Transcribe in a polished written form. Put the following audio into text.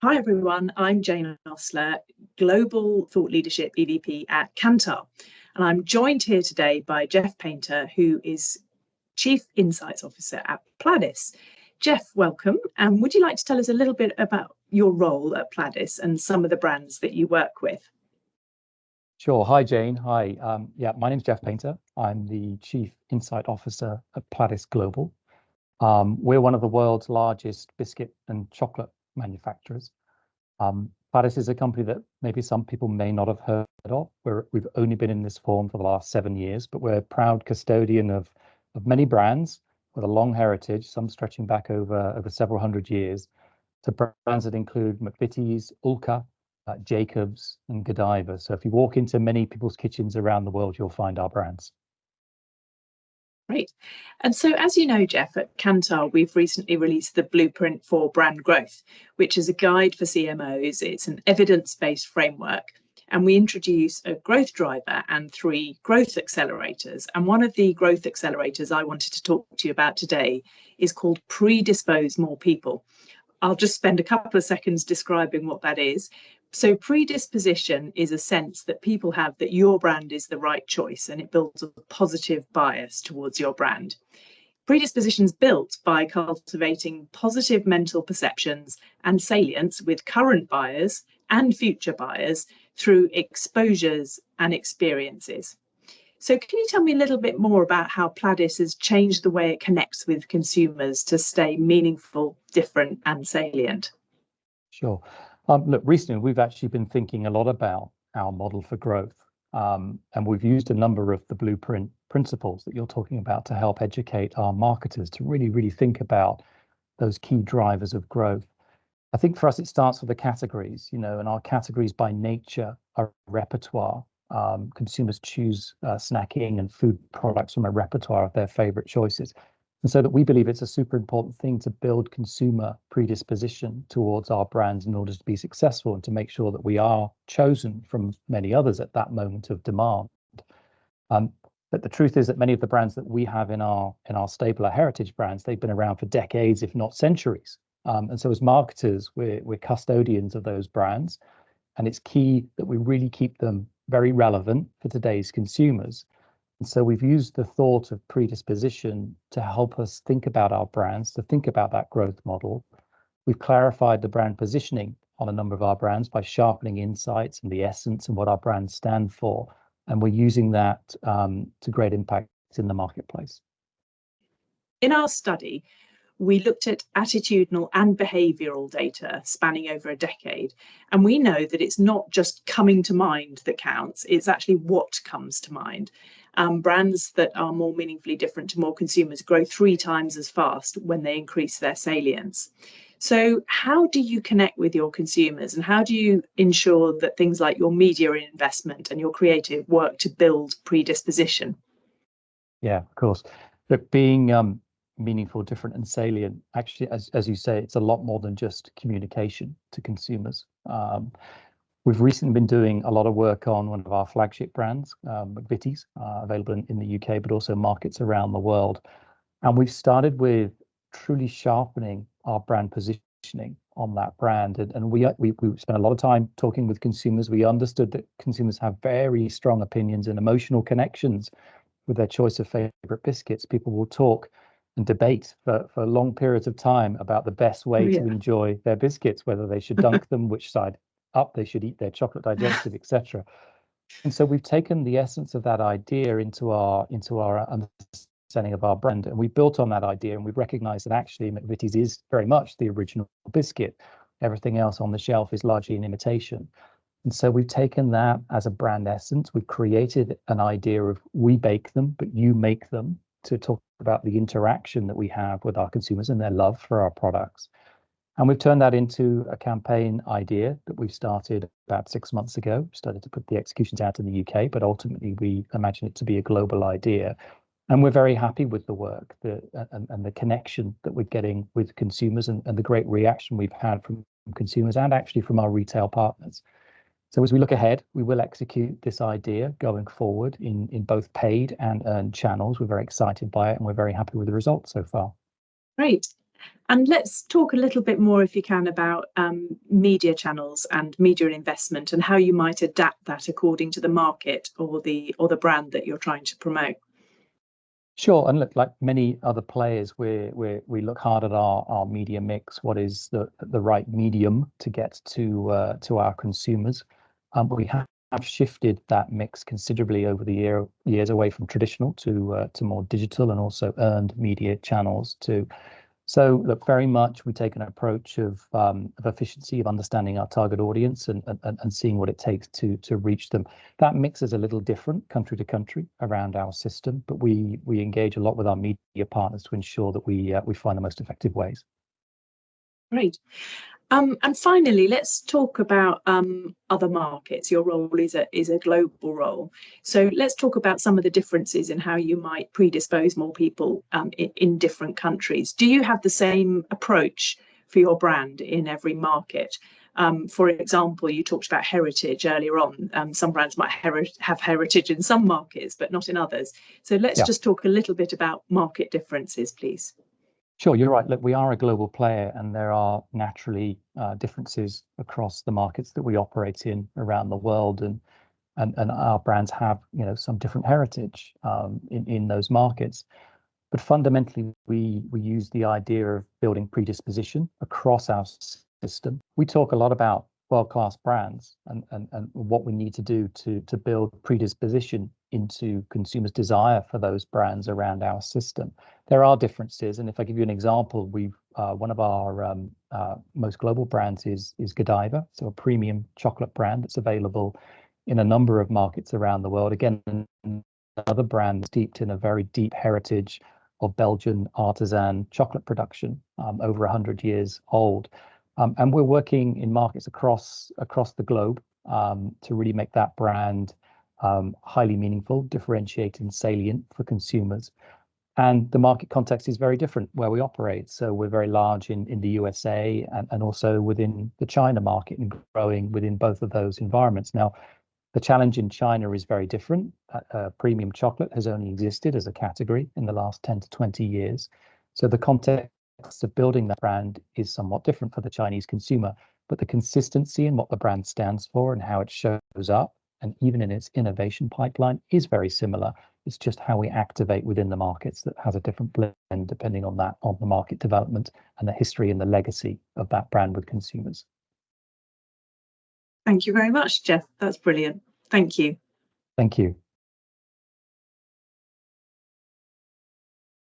Hi everyone, I'm Jane Osler, Global Thought Leadership EVP at Kantar, and I'm joined here today by Jeff Painter, who is Chief Insights Officer at Pladis. Jeff, welcome, and would you like to tell us a little bit about your role at Pladis and some of the brands that you work with? Sure. Hi, Jane. Hi. My name's Jeff Painter. I'm the Chief Insight Officer at Pladis Global. We're one of the world's largest biscuit and chocolate manufacturers. Pladis is a company that maybe some people may not have heard of. We've only been in this form for the last 7 years, but we're a proud custodian of many brands with a long heritage, some stretching back over several hundred years, to brands that include McVitie's, Ulka, Jacobs, and Godiva. So if you walk into many people's kitchens around the world, you'll find our brands. Great. And so, as you know, Jeff, at Kantar, we've recently released the Blueprint for Brand Growth, which is a guide for CMOs. It's an evidence-based framework. And we introduce a growth driver and 3 growth accelerators. And one of the growth accelerators I wanted to talk to you about today is called Predispose More People. I'll just spend a couple of seconds describing what that is. So predisposition is a sense that people have that your brand is the right choice, and it builds a positive bias towards your brand. Predisposition is built by cultivating positive mental perceptions and salience with current buyers and future buyers through exposures and experiences. So can you tell me a little bit more about how Pladis has changed the way it connects with consumers to stay meaningful, different, and salient? Sure. Look, recently we've actually been thinking a lot about our model for growth, and we've used a number of the blueprint principles that you're talking about to help educate our marketers to really think about those key drivers of growth. I think for us it starts with the categories, and our categories by nature are repertoire. Consumers choose snacking and food products from a repertoire of their favorite choices. And so that we believe it's a super important thing to build consumer predisposition towards our brands in order to be successful and to make sure that we are chosen from many others at that moment of demand. But the truth is that many of the brands that we have in our stable, our heritage brands, they've been around for decades, if not centuries. And so as marketers, we're custodians of those brands. And it's key that we really keep them very relevant for today's consumers. And so we've used the thought of predisposition to help us think about our brands, to think about that growth model. We've clarified the brand positioning on a number of our brands by sharpening insights and the essence and what our brands stand for. And we're using that to great impact in the marketplace. In our study, we looked at attitudinal and behavioural data spanning over a decade. And we know that it's not just coming to mind that counts, it's actually what comes to mind. Brands that are more meaningfully different to more consumers grow 3 times as fast when they increase their salience. So how do you connect with your consumers, and how do you ensure that things like your media investment and your creative work to build predisposition? Yeah, of course. Look, being meaningful, different, and salient, actually, as you say, it's a lot more than just communication to consumers. We've recently been doing a lot of work on one of our flagship brands, McVitie's, available in the UK, but also markets around the world. And we've started with truly sharpening our brand positioning on that brand. And we spent a lot of time talking with consumers. We understood that consumers have very strong opinions and emotional connections with their choice of favorite biscuits. People will talk and debate for long periods of time about the best way to enjoy their biscuits, whether they should dunk them, which side up they should eat their chocolate digestive, etc. And so we've taken the essence of that idea into our understanding of our brand, and we built on that idea, and we've recognized that actually McVitie's is very much the original biscuit. Everything else on the shelf is largely an imitation. And so we've taken that as a brand essence. We've created an idea of we bake them, but you make them, to talk about the interaction that we have with our consumers and their love for our products. And we've turned that into a campaign idea that we've started about 6 months ago. We started to put the executions out in the UK, but ultimately we imagine it to be a global idea. And we're very happy with the work and the connection that we're getting with consumers and the great reaction we've had from consumers and actually from our retail partners. So as we look ahead, we will execute this idea going forward in both paid and earned channels. We're very excited by it, and we're very happy with the results so far. Great. And let's talk a little bit more, if you can, about media channels and media investment and how you might adapt that according to the market or the brand that you're trying to promote. Sure, and look, like many other players, we look hard at our media mix. What is the right medium to get to our consumers? We have shifted that mix considerably over the years away from traditional to more digital and also earned media channels too. So look, very much we take an approach of efficiency, of understanding our target audience and seeing what it takes to reach them. That mix is a little different country to country around our system, but we engage a lot with our media partners to ensure that we find the most effective ways. Great. And finally, let's talk about other markets. Your role is a global role. So let's talk about some of the differences in how you might predispose more people in different countries. Do you have the same approach for your brand in every market? For example, you talked about heritage earlier on. Some brands might have heritage in some markets, but not in others. So let's just talk a little bit about market differences, please. Sure, you're right. Look, we are a global player, and there are naturally differences across the markets that we operate in around the world, and our brands have, some different heritage in those markets. But fundamentally, we use the idea of building predisposition across our system. We talk a lot about world-class brands and what we need to do to build predisposition into consumers' desire for those brands around our system. There are differences, and if I give you an example, one of our most global brands is Godiva, so a premium chocolate brand that's available in a number of markets around the world. Again, another brand steeped in a very deep heritage of Belgian artisan chocolate production, over 100 years old. And we're working in markets across the globe to really make that brand highly meaningful, differentiated, and salient for consumers. And the market context is very different where we operate. So we're very large in the USA and also within the China market and growing within both of those environments. Now, the challenge in China is very different. Premium chocolate has only existed as a category in the last 10 to 20 years. So the context of building that brand is somewhat different for the Chinese consumer, but the consistency in what the brand stands for and how it shows up, and even in its innovation pipeline, is very similar. It's just how we activate within the markets that has a different blend depending on the market development and the history and the legacy of that brand with consumers. Thank you very much, Jeff. That's brilliant. Thank you. Thank you.